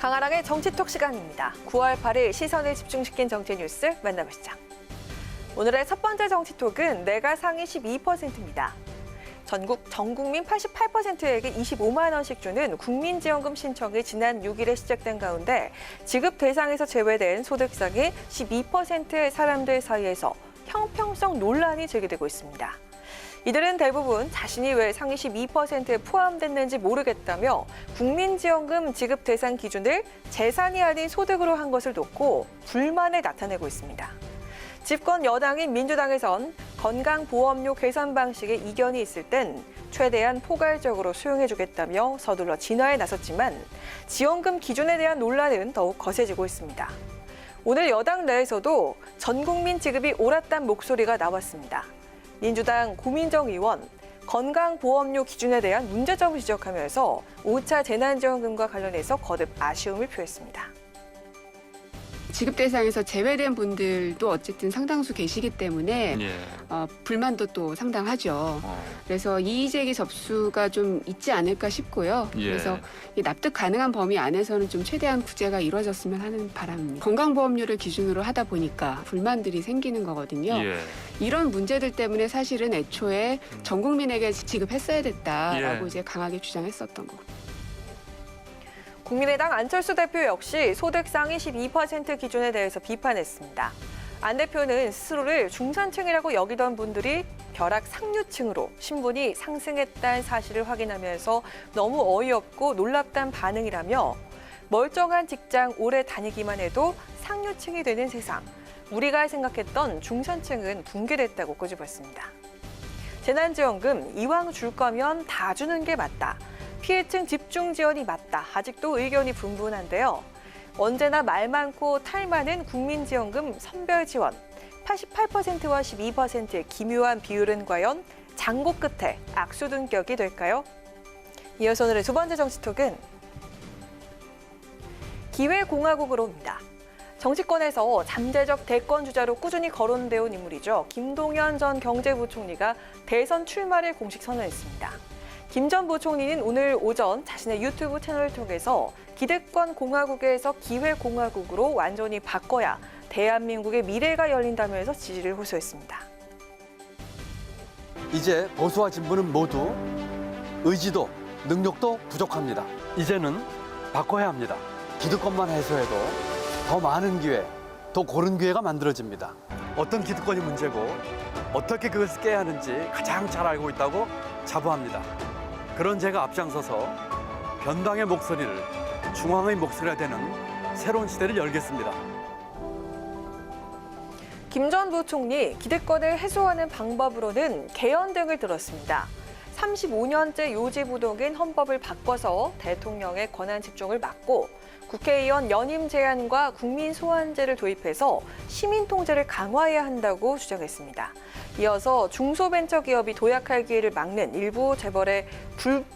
강아랑의 정치톡 시간입니다. 9월 8일 시선을 집중시킨 정치 뉴스 만나보시죠. 오늘의 첫 번째 정치톡은 내가 상위 12%입니다. 전 국민 88%에게 25만 원씩 주는 국민지원금 신청이 지난 6일에 시작된 가운데 지급 대상에서 제외된 소득상의 12%의 사람들 사이에서 형평성 논란이 제기되고 있습니다. 이들은 대부분 자신이 왜 상위 12%에 포함됐는지 모르겠다며 국민지원금 지급 대상 기준을 재산이 아닌 소득으로 한 것을 놓고 불만을 나타내고 있습니다. 집권 여당인 민주당에선 건강보험료 계산 방식에 이견이 있을 땐 최대한 포괄적으로 수용해주겠다며 서둘러 진화에 나섰지만 지원금 기준에 대한 논란은 더욱 거세지고 있습니다. 오늘 여당 내에서도 전 국민 지급이 옳았다는 목소리가 나왔습니다. 민주당 고민정 의원, 건강보험료 기준에 대한 문제점을 지적하면서 5차 재난지원금과 관련해서 거듭 아쉬움을 표했습니다. 지급 대상에서 제외된 분들도 어쨌든 상당수 계시기 때문에 불만도 또 상당하죠. 그래서 이의제기 접수가 좀 있지 않을까 싶고요. 그래서 납득 가능한 범위 안에서는 좀 최대한 구제가 이루어졌으면 하는 바람입니다. 건강보험료를 기준으로 하다 보니까 불만들이 생기는 거거든요. 이런 문제들 때문에 사실은 애초에 전 국민에게 지급했어야 됐다라고 이제 강하게 주장했었던 거고. 국민의당 안철수 대표 역시 소득 상위 12% 기준에 대해서 비판했습니다. 안 대표는 스스로를 중산층이라고 여기던 분들이 벼락 상류층으로 신분이 상승했다는 사실을 확인하면서 너무 어이없고 놀랍다는 반응이라며 멀쩡한 직장 오래 다니기만 해도 상류층이 되는 세상, 우리가 생각했던 중산층은 붕괴됐다고 꼬집었습니다. 재난지원금 이왕 줄 거면 다 주는 게 맞다. 피해층 집중 지원이 맞다. 아직도 의견이 분분한데요. 언제나 말 많고 탈 많은 국민지원금 선별 지원. 88%와 12%의 기묘한 비율은 과연 장고 끝에 악수둔격이 될까요? 이어서 오늘의 두 번째 정치톡은 기회공화국으로입니다. 정치권에서 잠재적 대권 주자로 꾸준히 거론되어 온 인물이죠. 김동연 전 경제부총리가 대선 출마를 공식 선언했습니다. 김 전 부총리는 오늘 오전 자신의 유튜브 채널을 통해서 기득권 공화국에서 기회공화국으로 완전히 바꿔야 대한민국의 미래가 열린다면서 지지를 호소했습니다. 이제 보수와 진보는 모두 의지도 능력도 부족합니다. 이제는 바꿔야 합니다. 기득권만 해소해도 더 많은 기회, 더 고른 기회가 만들어집니다. 어떤 기득권이 문제고 어떻게 그것을 깨야 하는지 가장 잘 알고 있다고 자부합니다. 그런 제가 앞장서서 변방의 목소리를 중앙의 목소리가 되는 새로운 시대를 열겠습니다. 김 전 부총리 기득권을 해소하는 방법으로는 개헌 등을 들었습니다. 35년째 요지부동인 헌법을 바꿔서 대통령의 권한 집중을 막고 국회의원 연임 제한과 국민 소환제를 도입해서 시민 통제를 강화해야 한다고 주장했습니다. 이어서 중소벤처기업이 도약할 기회를 막는 일부 재벌의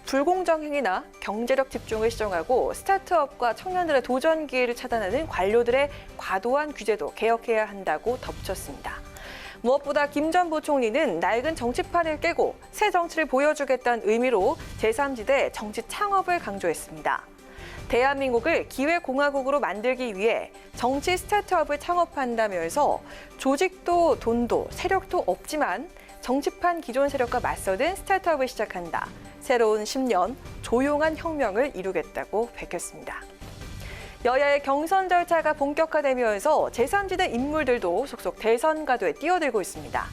불공정 행위나 경제력 집중을 시정하고 스타트업과 청년들의 도전 기회를 차단하는 관료들의 과도한 규제도 개혁해야 한다고 덧붙였습니다. 무엇보다 김 전 부총리는 낡은 정치판을 깨고 새 정치를 보여주겠다는 의미로 제3지대 정치 창업을 강조했습니다. 대한민국을 기회공화국으로 만들기 위해 정치 스타트업을 창업한다면서 조직도 돈도 세력도 없지만 정치판 기존 세력과 맞서는 스타트업을 시작한다. 새로운 10년 조용한 혁명을 이루겠다고 밝혔습니다. 여야의 경선 절차가 본격화되면서 제3지대 인물들도 속속 대선 가도에 뛰어들고 있습니다.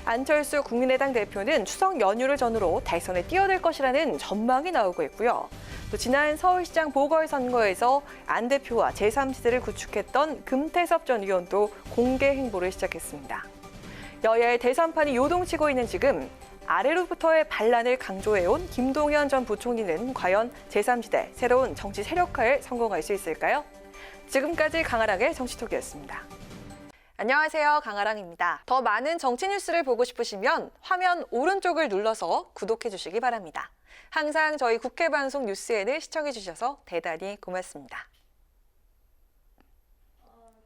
안철수 국민의당 대표는 추석 연휴를 전후로 대선에 뛰어들 것이라는 전망이 나오고 있고요. 또 지난 서울시장 보궐선거에서 안 대표와 제3지대를 구축했던 금태섭 전 의원도 공개 행보를 시작했습니다. 여야의 대선판이 요동치고 있는 지금 아래로부터의 반란을 강조해온 김동연 전 부총리는 과연 제3지대 새로운 정치 세력화에 성공할 수 있을까요? 지금까지 강아랑의 정치톡이었습니다. 안녕하세요. 강아랑입니다. 더 많은 정치 뉴스를 보고 싶으시면 화면 오른쪽을 눌러서 구독해 주시기 바랍니다. 항상 저희 국회 방송 뉴스엔을 시청해 주셔서 대단히 고맙습니다.